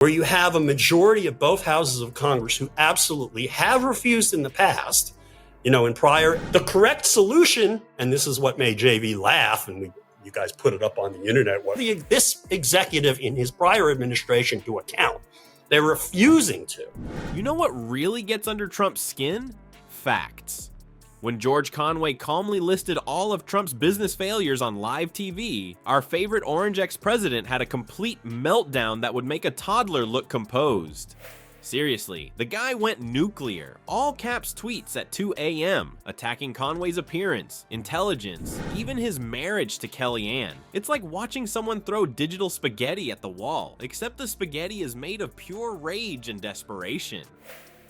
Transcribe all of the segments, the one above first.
where you have a majority of both houses of Congress who absolutely have refused in the past, in prior, the correct solution, and this is what made JV laugh, and you guys put it up on the internet, this executive in his prior administration to account. They're refusing to. You know what really gets under Trump's skin? Facts. When George Conway calmly listed all of Trump's business failures on live TV, our favorite Orange ex-president had a complete meltdown that would make a toddler look composed. Seriously, the guy went nuclear, all caps tweets at 2 a.m., attacking Conway's appearance, intelligence, even his marriage to Kellyanne. It's like watching someone throw digital spaghetti at the wall, except the spaghetti is made of pure rage and desperation.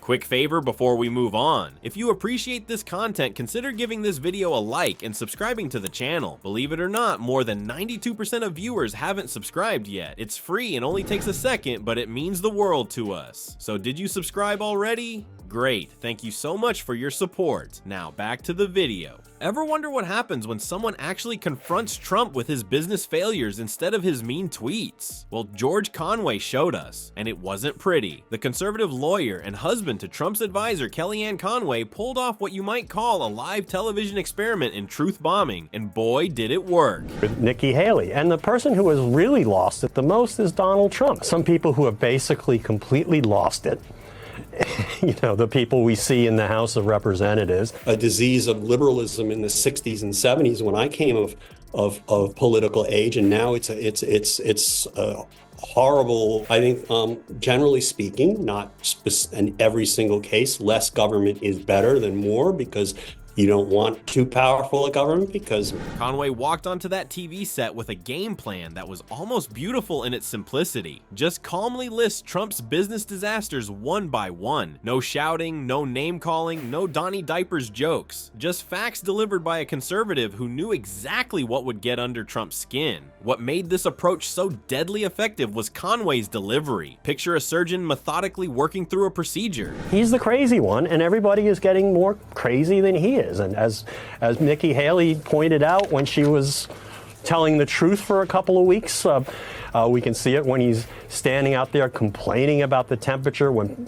Quick favor before we move on. If you appreciate this content, consider giving this video a like and subscribing to the channel. Believe it or not, more than 92% of viewers haven't subscribed yet. It's free and only takes a second, but it means the world to us. So did you subscribe already? Great, thank you so much for your support. Now back to the video. Ever wonder what happens when someone actually confronts Trump with his business failures instead of his mean tweets? Well, George Conway showed us, and it wasn't pretty. The conservative lawyer and husband to Trump's advisor Kellyanne Conway pulled off what you might call a live television experiment in truth bombing, and boy did it work. Nikki Haley, and the person who has really lost it the most is Donald Trump. Some people who have basically completely lost it. The people we see in the House of Representatives. A disease of liberalism in the 60s and 70s when I came of political age, and now it's horrible. I think, generally speaking, not in every single case, less government is better than more, because you don't want too powerful a government. Because Conway walked onto that TV set with a game plan that was almost beautiful in its simplicity. Just calmly list Trump's business disasters one by one. No shouting, no name calling, no Donnie Diapers jokes. Just facts delivered by a conservative who knew exactly what would get under Trump's skin. What made this approach so deadly effective was Conway's delivery. Picture a surgeon methodically working through a procedure. He's the crazy one, and everybody is getting more crazy than he is. And as Nikki Haley pointed out when she was telling the truth for a couple of weeks, we can see it when he's standing out there complaining about the temperature when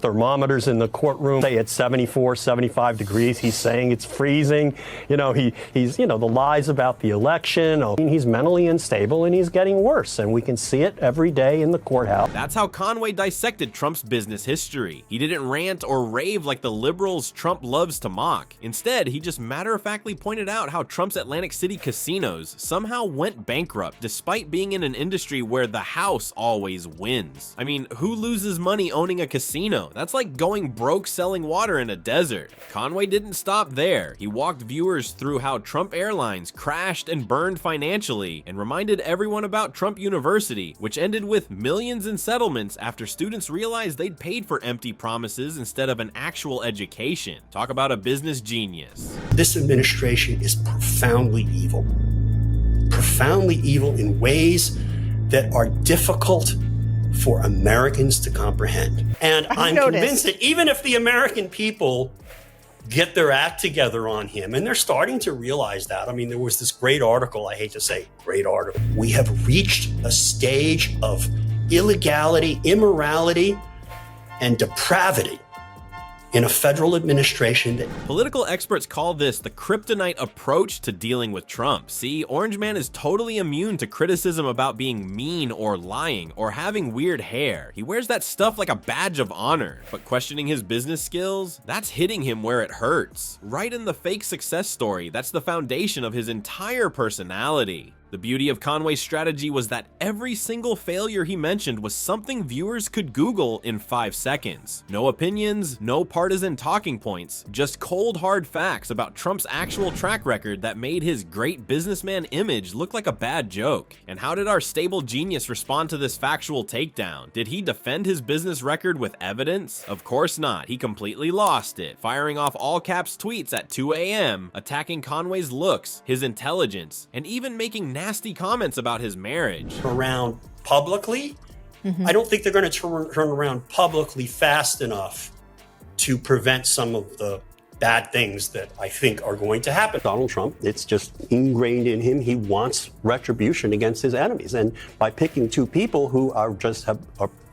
thermometers in the courtroom say it's 74, 75 degrees, he's saying it's freezing. He's the lies about the election. He's mentally unstable and he's getting worse, and we can see it every day in the courthouse. That's how Conway dissected Trump's business history. He didn't rant or rave like the liberals Trump loves to mock. Instead, he just matter-of-factly pointed out how Trump's Atlantic City casinos somehow went bankrupt despite being in an industry where the house always wins. I mean, who loses money owning a casino? That's like going broke selling water in a desert. Conway didn't stop there. He walked viewers through how Trump Airlines crashed and burned financially, and reminded everyone about Trump University, which ended with millions in settlements after students realized they'd paid for empty promises instead of an actual education. Talk about a business genius. This administration is profoundly evil in ways that are difficult for Americans to comprehend. And I'm convinced that even if the American people get their act together on him, and they're starting to realize that. I mean, there was this great article, I hate to say great article. We have reached a stage of illegality, immorality, and depravity in a federal administration that... Political experts call this the kryptonite approach to dealing with Trump. See, Orange Man is totally immune to criticism about being mean or lying or having weird hair. He wears that stuff like a badge of honor. But questioning his business skills, that's hitting him where it hurts. Right in the fake success story, that's the foundation of his entire personality. The beauty of Conway's strategy was that every single failure he mentioned was something viewers could Google in 5 seconds. No opinions, no partisan talking points, just cold hard facts about Trump's actual track record that made his great businessman image look like a bad joke. And how did our stable genius respond to this factual takedown? Did he defend his business record with evidence? Of course not. He completely lost it, firing off all caps tweets at 2 a.m., attacking Conway's looks, his intelligence, and even making nasty comments about his marriage. Around publicly, I don't think they're going to turn around publicly fast enough to prevent some of the bad things that I think are going to happen. Donald Trump, it's just ingrained in him. He wants retribution against his enemies. And by picking two people who are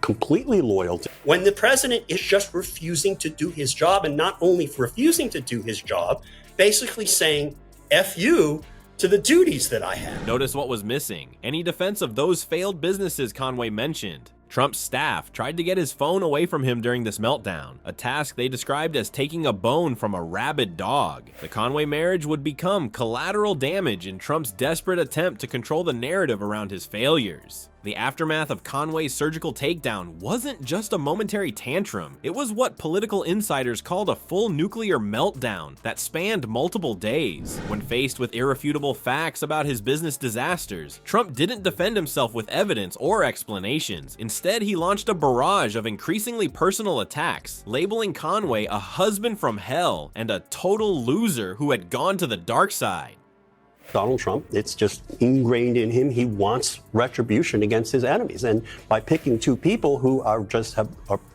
completely loyal to. When the president is just refusing to do his job, and not only refusing to do his job, basically saying, F you to the duties that I have. Notice what was missing. Any defense of those failed businesses Conway mentioned. Trump's staff tried to get his phone away from him during this meltdown, a task they described as taking a bone from a rabid dog. The Conway marriage would become collateral damage in Trump's desperate attempt to control the narrative around his failures. The aftermath of Conway's surgical takedown wasn't just a momentary tantrum, it was what political insiders called a full nuclear meltdown that spanned multiple days. When faced with irrefutable facts about his business disasters, Trump didn't defend himself with evidence or explanations. Instead, he launched a barrage of increasingly personal attacks, labeling Conway a husband from hell and a total loser who had gone to the dark side. Donald Trump, it's just ingrained in him. He wants retribution against his enemies. And by picking two people who are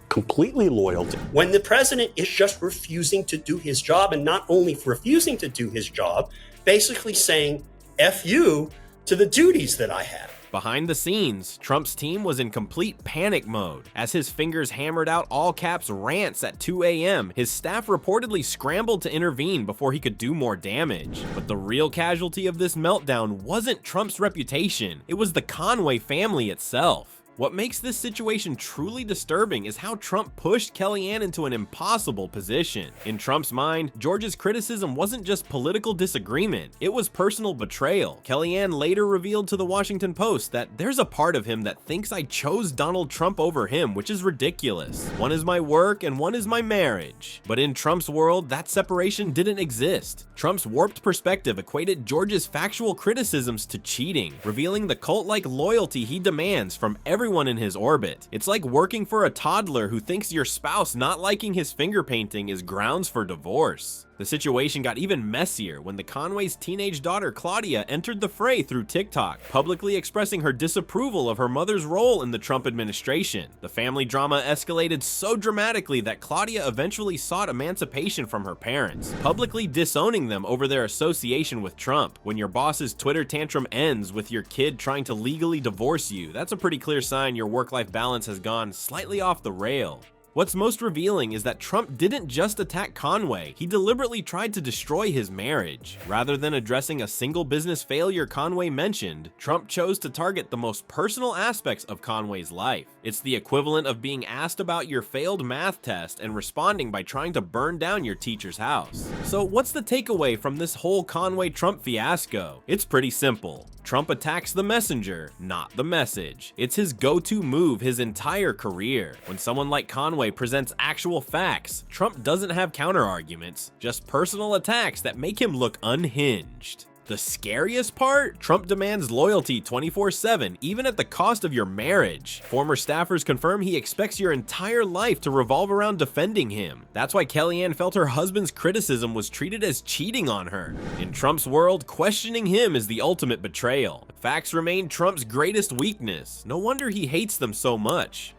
completely loyal to. When the president is just refusing to do his job, and not only refusing to do his job, basically saying, F you to the duties that I have. Behind the scenes, Trump's team was in complete panic mode. As his fingers hammered out all caps rants at 2 a.m., his staff reportedly scrambled to intervene before he could do more damage. But the real casualty of this meltdown wasn't Trump's reputation, it was the Conway family itself. What makes this situation truly disturbing is how Trump pushed Kellyanne into an impossible position. In Trump's mind, George's criticism wasn't just political disagreement, it was personal betrayal. Kellyanne later revealed to the Washington Post that there's a part of him that thinks I chose Donald Trump over him, which is ridiculous. One is my work and one is my marriage. But in Trump's world, that separation didn't exist. Trump's warped perspective equated George's factual criticisms to cheating, revealing the cult-like loyalty he demands from everyone in his orbit. It's like working for a toddler who thinks your spouse not liking his finger painting is grounds for divorce. The situation got even messier when the Conway's teenage daughter Claudia entered the fray through TikTok, publicly expressing her disapproval of her mother's role in the Trump administration. The family drama escalated so dramatically that Claudia eventually sought emancipation from her parents, publicly disowning them over their association with Trump. When your boss's Twitter tantrum ends with your kid trying to legally divorce you, that's a pretty clear sign your work-life balance has gone slightly off the rail. What's most revealing is that Trump didn't just attack Conway, he deliberately tried to destroy his marriage. Rather than addressing a single business failure Conway mentioned, Trump chose to target the most personal aspects of Conway's life. It's the equivalent of being asked about your failed math test and responding by trying to burn down your teacher's house. So what's the takeaway from this whole Conway-Trump fiasco? It's pretty simple. Trump attacks the messenger, not the message. It's his go-to move his entire career. When someone like Conway presents actual facts, Trump doesn't have counter-arguments, just personal attacks that make him look unhinged. The scariest part? Trump demands loyalty 24/7, even at the cost of your marriage. Former staffers confirm he expects your entire life to revolve around defending him. That's why Kellyanne felt her husband's criticism was treated as cheating on her. In Trump's world, questioning him is the ultimate betrayal. Facts remain Trump's greatest weakness. No wonder he hates them so much.